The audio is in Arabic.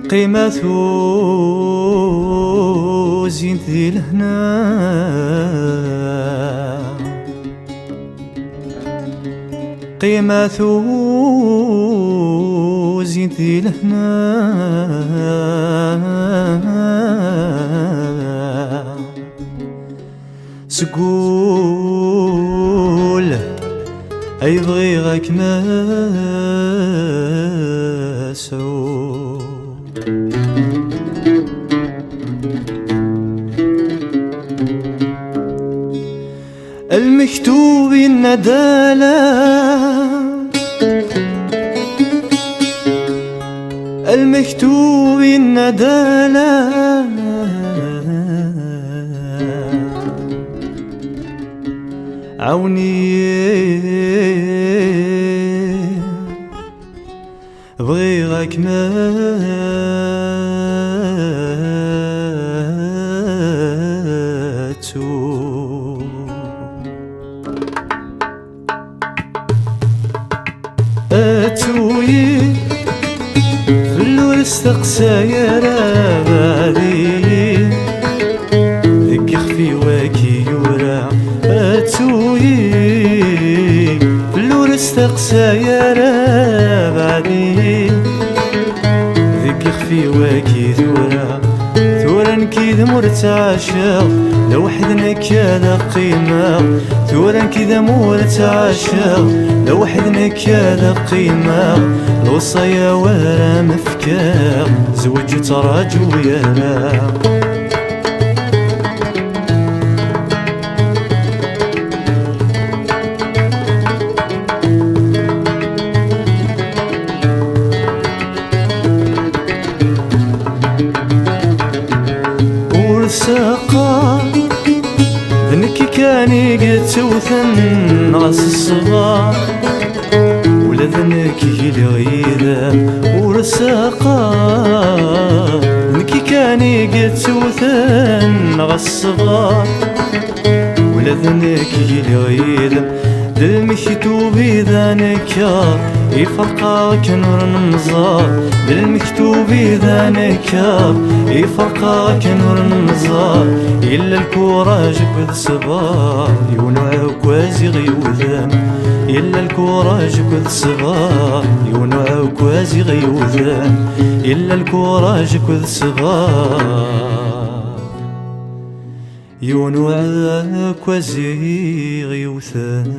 قيمة زين ذي الهنا، قيمة زين ذي الهنا، سقول أي بغيغك مسعود. المكتوب الندالة، المكتوب الندالة، عوني بغيغك ماتو. أتوي في الورس تقسايرة بعدي ذك خفي واكي يورا. أتوي في الورس تقسايرة بعدي ذك خفي واكي ثورا. ثورا نكيد مرتعشق لو حدنا كذا قيمة. ثورا كذا مرتعشق لو حدنا كذا قيمة. الوصايا ورا مفكار زوج تراجو يانا. ورساقا ذنكي كاني قد توثن غاس الصغار ولا ذنكي الغيدة. ورساقا ذنكي كاني قد توثن غاس الصغار ولا ذنكي الغيدة. للمكتوب إذا نكار يفرقاك نور النظار. للمكتوب إذا نكار يفرقاك نور النظار. إلا الكوراج كذ صبار يونعك وازي غيوذان. إلا الكوراج كذ صبار يونعك وازي غيوذان. إلا الكوراج كذ صبار يونعك وازي غيوثان.